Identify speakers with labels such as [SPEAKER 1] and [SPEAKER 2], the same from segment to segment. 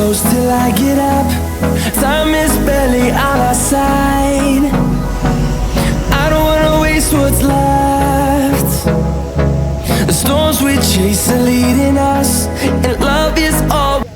[SPEAKER 1] close till I get up. Time is barely on our side. I don't wanna waste what's left. The storms we chase are leading us, and love is all.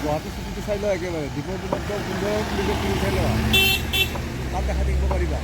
[SPEAKER 2] Guwahati চিটিটো চাই লওঁ একেবাৰে দীপৰ বিলত 15 kilometre চাই লওঁ তাত দেখা থাকিব পাৰিবা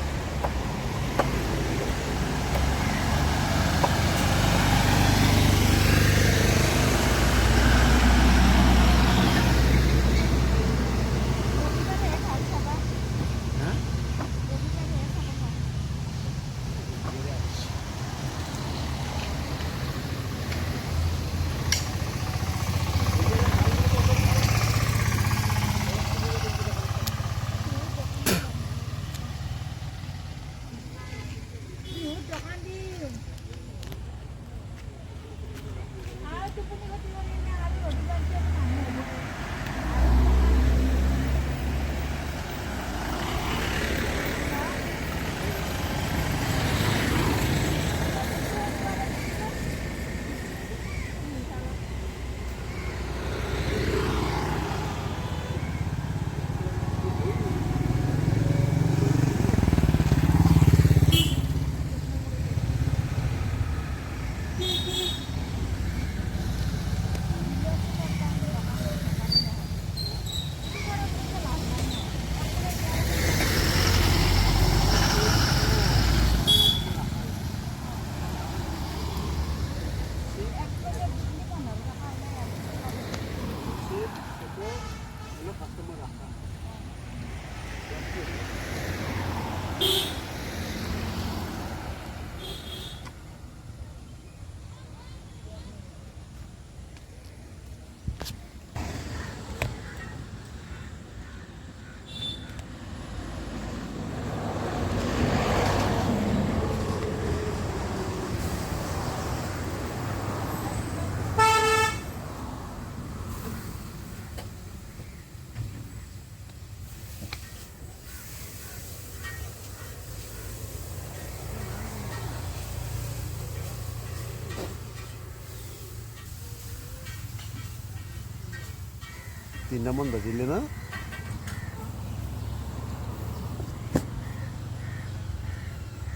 [SPEAKER 2] তিনটামান বাজিলে না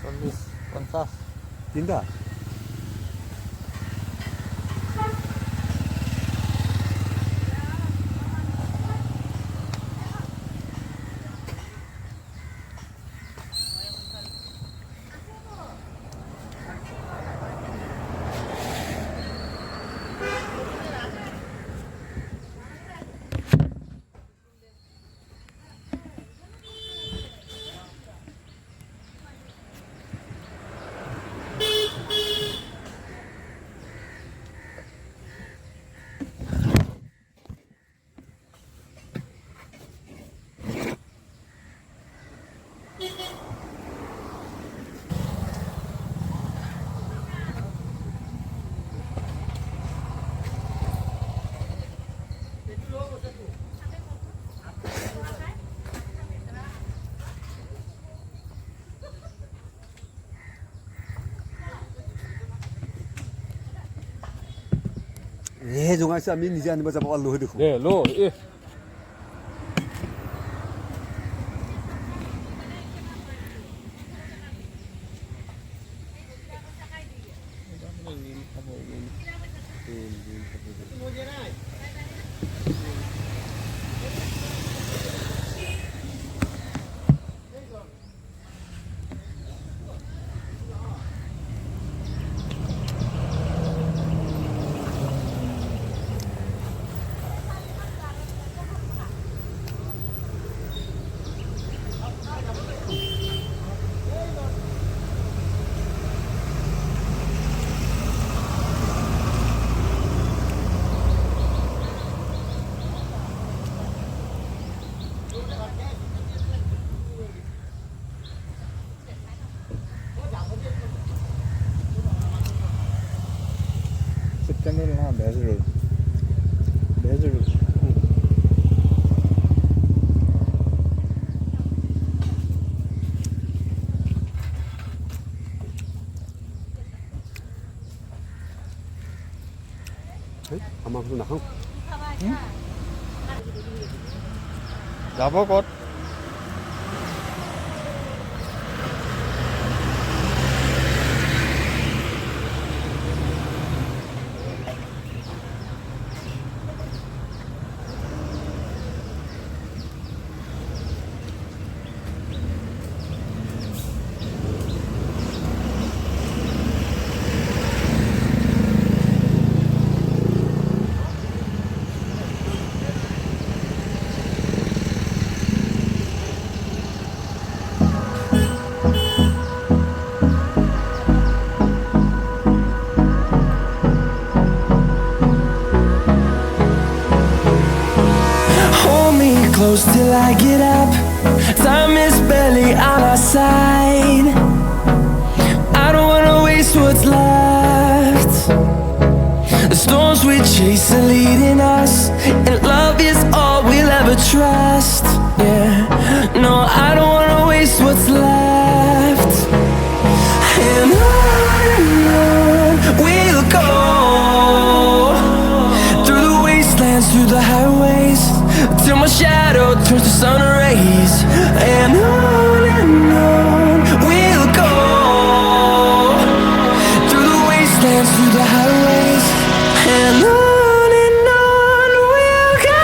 [SPEAKER 2] 40-50 তিনটা জোঙাইছে আমি নিজে আনিব যাব আলুহে দেখোঁ
[SPEAKER 3] দে লো এ
[SPEAKER 4] September na Bezrol. Bezrol.
[SPEAKER 2] আমাৰ ঘৰটো নাখাওঁ
[SPEAKER 4] যাব ক'ত
[SPEAKER 1] Hold me close till I get up. Time is barely on our side. I don't wanna waste what's left. The storms we chase are leading us, and love is all we'll ever trust. Yeah, no, I don't wanna waste what's left. And on we'll go, through the wastelands, through the highways, till my shadow turns to sun rays. And on we'll go, through the wastelands, through the highways, and on we'll go.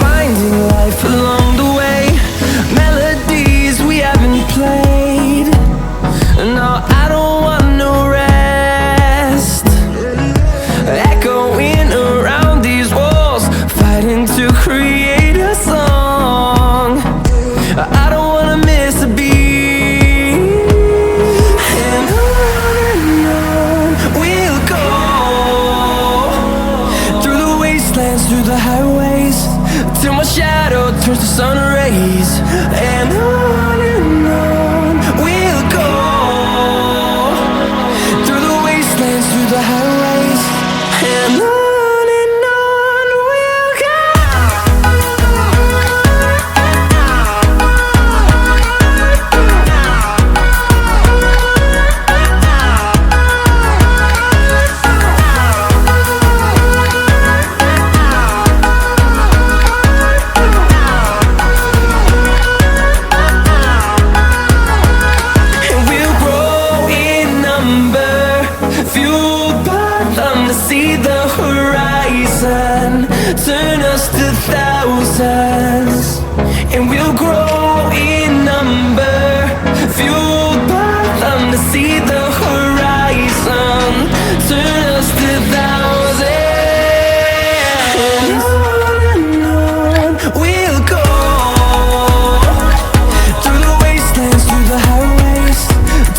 [SPEAKER 1] Finding life along the way, melodies we haven't played. No, I don't want no rest. Echoing around these walls, fighting to create a song. I don't wanna miss a beat. And on we'll go, through the wastelands, through the highways, till my shadow turns to sun rays. And on we'll go, through the wastelands, through the highways, and on we'll go. And we'll grow in number, fueled by them to see the horizon, turn us to thousands. And we'll grow in number, fueled by them to see the horizon, turn us to thousands. And on we'll go, through the wastelands, through the highways,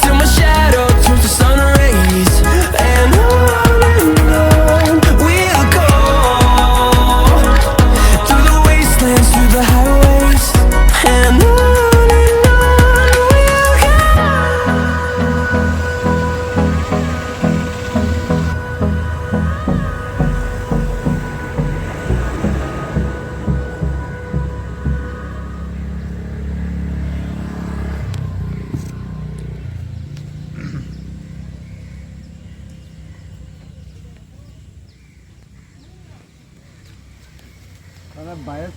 [SPEAKER 1] till my shadow turns to sun rays. And on we'll go, through the wastelands,
[SPEAKER 2] বায়স